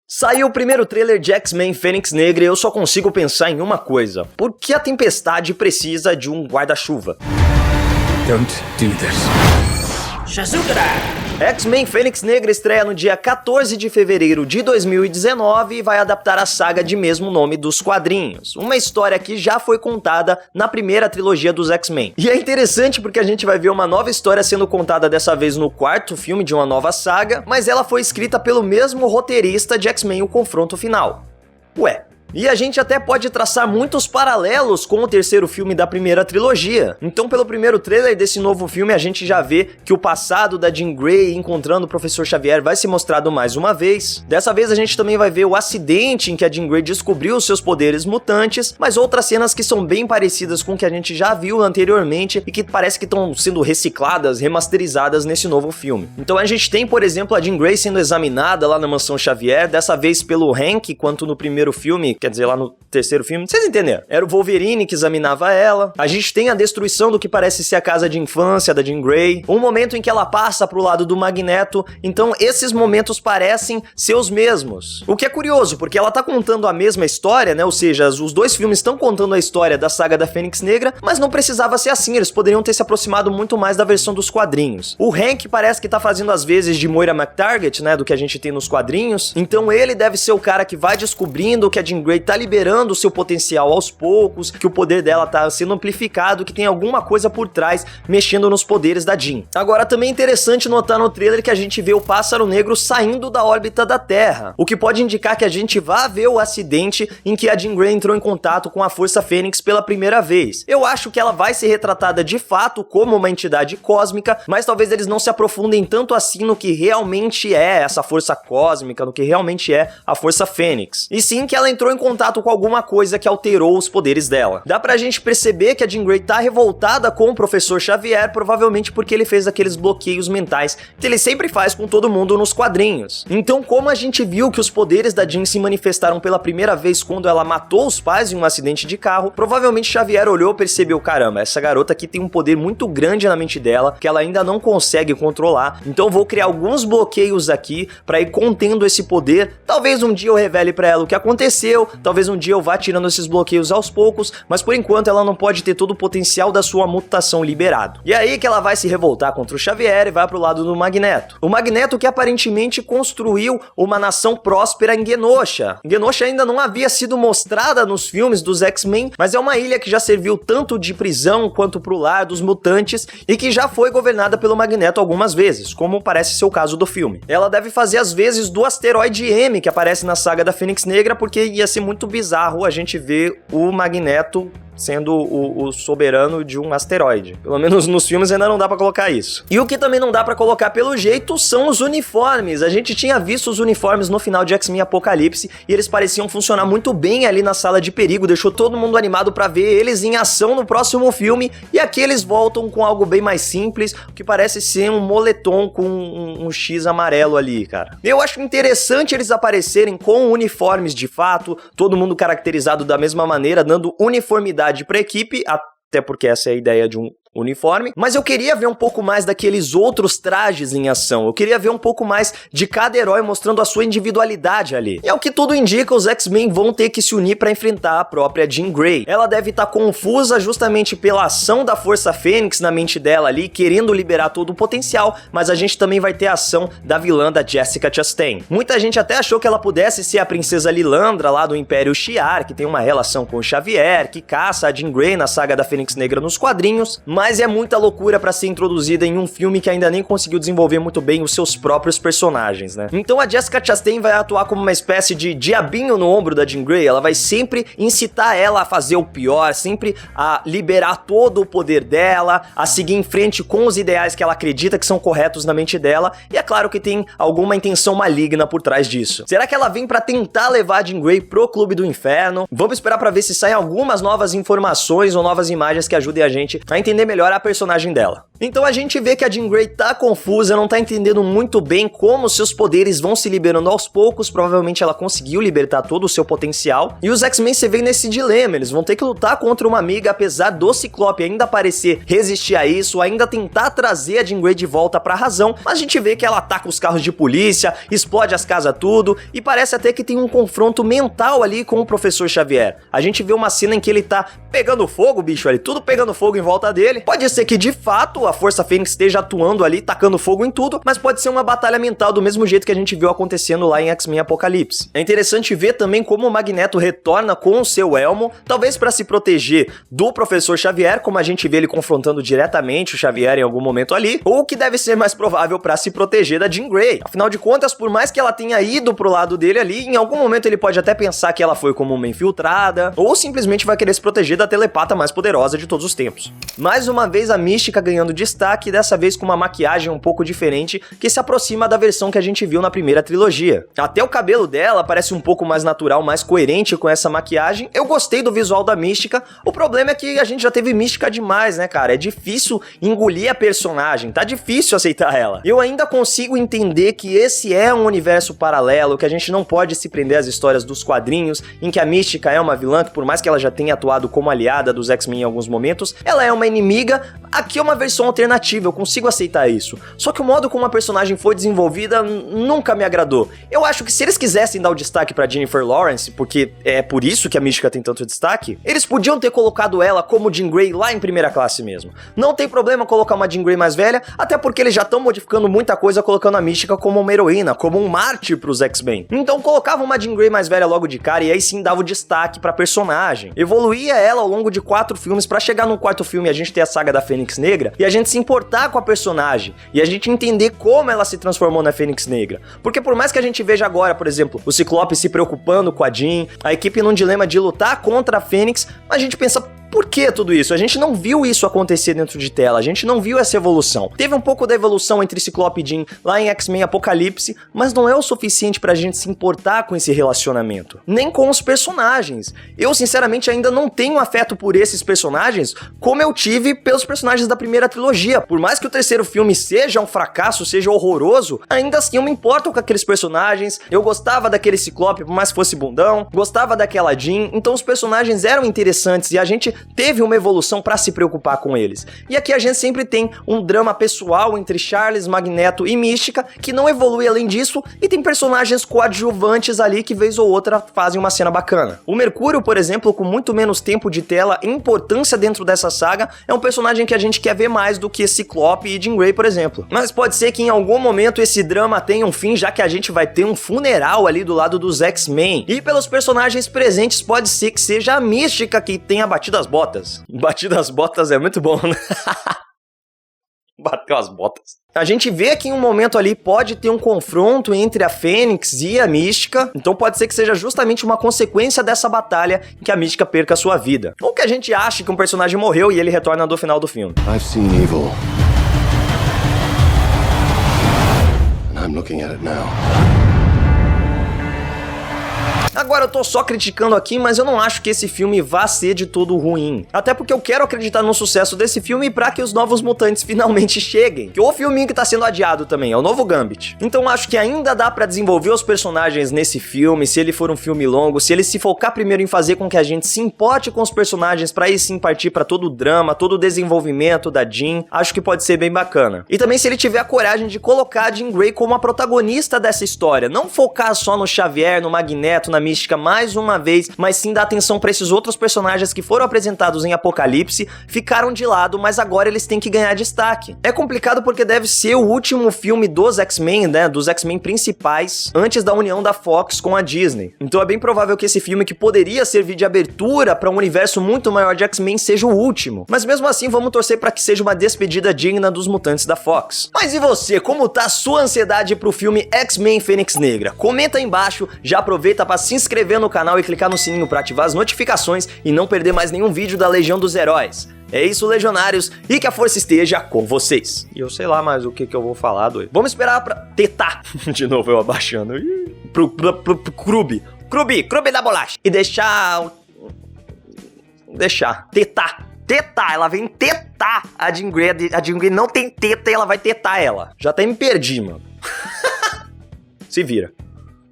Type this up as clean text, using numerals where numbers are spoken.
Saiu o primeiro trailer de X-Men Fênix Negra e eu só consigo pensar em uma coisa. Por que a Tempestade precisa de um guarda-chuva? Don't do this. Shazukara! X-Men Fênix Negra estreia no dia 14 de fevereiro de 2019 e vai adaptar a saga de mesmo nome dos quadrinhos. Uma história que já foi contada na primeira trilogia dos X-Men. E é interessante porque a gente vai ver uma nova história sendo contada dessa vez no quarto filme de uma nova saga, mas ela foi escrita pelo mesmo roteirista de X-Men O Confronto Final. Ué. E a gente até pode traçar muitos paralelos com o terceiro filme da primeira trilogia. Então, pelo primeiro trailer desse novo filme, a gente já vê que o passado da Jean Grey encontrando o Professor Xavier vai ser mostrado mais uma vez. Dessa vez a gente também vai ver o acidente em que a Jean Grey descobriu os seus poderes mutantes, mas outras cenas que são bem parecidas com o que a gente já viu anteriormente e que parece que estão sendo recicladas, remasterizadas nesse novo filme. Então a gente tem, por exemplo, a Jean Grey sendo examinada lá na Mansão Xavier, dessa vez pelo Hank, quanto no primeiro filme, quer dizer, lá no terceiro filme, vocês entenderam? Era o Wolverine que examinava ela. A gente tem a destruição do que parece ser a casa de infância da Jean Grey, um momento em que ela passa pro lado do Magneto, então esses momentos parecem ser os mesmos. O que é curioso, porque ela tá contando a mesma história, né? Ou seja, os dois filmes estão contando a história da saga da Fênix Negra, mas não precisava ser assim, eles poderiam ter se aproximado muito mais da versão dos quadrinhos. O Hank parece que tá fazendo as vezes de Moira McTarget, né? Do que a gente tem nos quadrinhos, então ele deve ser o cara que vai descobrindo que a Jean Grey tá liberando o seu potencial aos poucos, que o poder dela tá sendo amplificado, que tem alguma coisa por trás mexendo nos poderes da Jean. Agora também é interessante notar no trailer que a gente vê o Pássaro Negro saindo da órbita da Terra, o que pode indicar que a gente vá ver o acidente em que a Jean Grey entrou em contato com a Força Fênix pela primeira vez. Eu acho que ela vai ser retratada de fato como uma entidade cósmica, mas talvez eles não se aprofundem tanto assim no que realmente é essa força cósmica, no que realmente é a Força Fênix. E sim que ela entrou em contato com alguma coisa que alterou os poderes dela. Dá pra gente perceber que a Jean Grey tá revoltada com o Professor Xavier, provavelmente porque ele fez aqueles bloqueios mentais que ele sempre faz com todo mundo nos quadrinhos. Então, como a gente viu que os poderes da Jean se manifestaram pela primeira vez quando ela matou os pais em um acidente de carro, provavelmente Xavier olhou e percebeu, caramba, essa garota aqui tem um poder muito grande na mente dela, que ela ainda não consegue controlar, então vou criar alguns bloqueios aqui pra ir contendo esse poder. Talvez um dia eu revele pra ela o que aconteceu, talvez um dia eu vá tirando esses bloqueios aos poucos, mas por enquanto ela não pode ter todo o potencial da sua mutação liberado. E aí que ela vai se revoltar contra o Xavier e vai pro lado do Magneto. O Magneto que aparentemente construiu uma nação próspera em Genosha. Genosha ainda não havia sido mostrada nos filmes dos X-Men, mas é uma ilha que já serviu tanto de prisão quanto pro lar dos mutantes e que já foi governada pelo Magneto algumas vezes, como parece ser o caso do filme. Ela deve fazer as vezes do asteroide M que aparece na saga da Fênix Negra, porque ia ser muito bizarro a gente ver o Magneto sendo o soberano de um asteroide. Pelo menos nos filmes ainda não dá pra colocar isso. E o que também não dá pra colocar pelo jeito são os uniformes. A gente tinha visto os uniformes no final de X-Men Apocalipse e eles pareciam funcionar muito bem ali na sala de perigo, deixou todo mundo animado pra ver eles em ação no próximo filme, e aqui eles voltam com algo bem mais simples, o que parece ser um moletom com um X amarelo ali, cara. Eu acho interessante eles aparecerem com uniformes de fato, todo mundo caracterizado da mesma maneira, dando uniformidade para a equipe, até porque essa é a ideia de um uniforme, mas eu queria ver um pouco mais daqueles outros trajes em ação, eu queria ver um pouco mais de cada herói mostrando a sua individualidade ali. E é o que tudo indica, os X-Men vão ter que se unir para enfrentar a própria Jean Grey. Ela deve estar confusa justamente pela ação da Força Fênix na mente dela ali, querendo liberar todo o potencial, mas a gente também vai ter a ação da vilã da Jessica Chastain. Muita gente até achou que ela pudesse ser a princesa Lilandra lá do Império Shi'ar, que tem uma relação com o Xavier, que caça a Jean Grey na saga da Fênix Negra nos quadrinhos, mas é muita loucura pra ser introduzida em um filme que ainda nem conseguiu desenvolver muito bem os seus próprios personagens, né? Então a Jessica Chastain vai atuar como uma espécie de diabinho no ombro da Jean Grey, ela vai sempre incitar ela a fazer o pior, sempre a liberar todo o poder dela, a seguir em frente com os ideais que ela acredita que são corretos na mente dela, e é claro que tem alguma intenção maligna por trás disso. Será que ela vem pra tentar levar a Jean Grey pro Clube do Inferno? Vamos esperar pra ver se saem algumas novas informações ou novas imagens que ajudem a gente a entender melhor a personagem dela. Então a gente vê que a Jean Grey tá confusa, não tá entendendo muito bem como seus poderes vão se liberando aos poucos, provavelmente ela conseguiu libertar todo o seu potencial, e os X-Men se veem nesse dilema, eles vão ter que lutar contra uma amiga, apesar do Ciclope ainda parecer resistir a isso, ainda tentar trazer a Jean Grey de volta pra razão, mas a gente vê que ela ataca os carros de polícia, explode as casas tudo, e parece até que tem um confronto mental ali com o Professor Xavier. A gente vê uma cena em que ele tá pegando fogo, bicho, ali, tudo pegando fogo em volta dele. Pode ser que de fato a Força Fênix esteja atuando ali, tacando fogo em tudo, mas pode ser uma batalha mental do mesmo jeito que a gente viu acontecendo lá em X-Men Apocalipse. É interessante ver também como o Magneto retorna com o seu elmo, talvez para se proteger do Professor Xavier, como a gente vê ele confrontando diretamente o Xavier em algum momento ali, ou que deve ser mais provável para se proteger da Jean Grey. Afinal de contas, por mais que ela tenha ido pro lado dele ali, em algum momento ele pode até pensar que ela foi como uma infiltrada, ou simplesmente vai querer se proteger da telepata mais poderosa de todos os tempos. Mais uma vez a Mística ganhando destaque, dessa vez com uma maquiagem um pouco diferente, que se aproxima da versão que a gente viu na primeira trilogia. Até o cabelo dela parece um pouco mais natural, mais coerente com essa maquiagem. Eu gostei do visual da Mística, o problema é que a gente já teve Mística demais, né, cara? É difícil engolir a personagem, tá difícil aceitar ela. Eu ainda consigo entender que esse é um universo paralelo, que a gente não pode se prender às histórias dos quadrinhos, em que a Mística é uma vilã, que por mais que ela já tenha atuado como aliada dos X-Men em alguns momentos, ela é uma inimiga. Aqui é uma versão alternativa, eu consigo aceitar isso. Só que o modo como a personagem foi desenvolvida nunca me agradou. Eu acho que se eles quisessem dar o destaque pra Jennifer Lawrence, porque é por isso que a Mística tem tanto destaque, eles podiam ter colocado ela como Jean Grey lá em primeira classe mesmo. Não tem problema colocar uma Jean Grey mais velha, até porque eles já estão modificando muita coisa, colocando a Mística como uma heroína, como um mártir pros X-Men. Então colocava uma Jean Grey mais velha logo de cara e aí sim dava o destaque pra personagem. Evoluía ela ao longo de 4 filmes pra chegar no 4º filme a gente ter a saga da Fênix Negra e a gente se importar com a personagem e a gente entender como ela se transformou na Fênix Negra. Porque por mais que a gente veja agora, por exemplo, o Ciclope se preocupando com a Jean, a equipe num dilema de lutar contra a Fênix, a gente pensa, por que tudo isso? A gente não viu isso acontecer dentro de tela, a gente não viu essa evolução. Teve um pouco da evolução entre Ciclope e Jean lá em X-Men Apocalipse, mas não é o suficiente pra gente se importar com esse relacionamento. Nem com os personagens. Eu, sinceramente, ainda não tenho afeto por esses personagens como eu tive pelos personagens da primeira trilogia. Por mais que o 3º filme seja um fracasso, seja horroroso, ainda assim eu me importo com aqueles personagens. Eu gostava daquele Ciclope, por mais que fosse bundão, gostava daquela Jean, então os personagens eram interessantes e a gente teve uma evolução pra se preocupar com eles. E aqui a gente sempre tem um drama pessoal entre Charles, Magneto e Mística, que não evolui além disso, e tem personagens coadjuvantes ali que vez ou outra fazem uma cena bacana. O Mercúrio, por exemplo, com muito menos tempo de tela e importância dentro dessa saga, é um personagem que a gente quer ver mais do que Ciclope e Jean Grey, por exemplo. Mas pode ser que em algum momento esse drama tenha um fim, já que a gente vai ter um funeral ali do lado dos X-Men. E pelos personagens presentes, pode ser que seja a Mística que tenha batido as botas. Batido as botas é muito bom, né? Bateu as botas. A gente vê que em um momento ali pode ter um confronto entre a Fênix e a Mística, então pode ser que seja justamente uma consequência dessa batalha em que a Mística perca a sua vida. Ou que a gente ache que um personagem morreu e ele retorna do final do filme. I've seen evil. And I'm looking at it now. Agora eu tô só criticando aqui, mas eu não acho que esse filme vá ser de todo ruim. Até porque eu quero acreditar no sucesso desse filme pra que os Novos Mutantes finalmente cheguem. Que o filminho que tá sendo adiado também é o novo Gambit. Então acho que ainda dá pra desenvolver os personagens nesse filme, se ele for um filme longo, se ele se focar primeiro em fazer com que a gente se importe com os personagens pra aí sim partir pra todo o drama, todo o desenvolvimento da Jean, acho que pode ser bem bacana. E também se ele tiver a coragem de colocar a Jean Grey como a protagonista dessa história, não focar só no Xavier, no Magneto, na Mística mais uma vez, mas sim dar atenção pra esses outros personagens que foram apresentados em Apocalipse, ficaram de lado, mas agora eles têm que ganhar destaque. É complicado porque deve ser o último filme dos X-Men, né, dos X-Men principais, antes da união da Fox com a Disney. Então é bem provável que esse filme, que poderia servir de abertura pra um universo muito maior de X-Men, seja o último. Mas mesmo assim, vamos torcer pra que seja uma despedida digna dos mutantes da Fox. Mas e você, como tá a sua ansiedade pro filme X-Men Fênix Negra? Comenta aí embaixo, já aproveita pra se inscrever no canal e clicar no sininho pra ativar as notificações e não perder mais nenhum vídeo da Legião dos Heróis. É isso, legionários, e que a força esteja com vocês. E eu sei lá mais o que eu vou falar, doido. Vamos esperar pra tetar. De novo eu abaixando. Pro Krubby da bolacha. E tetar. tetar, ela vem tetar a Jean Grey. A Jean Grey não tem teta e ela vai tetar ela. Já até me perdi, mano. Se vira.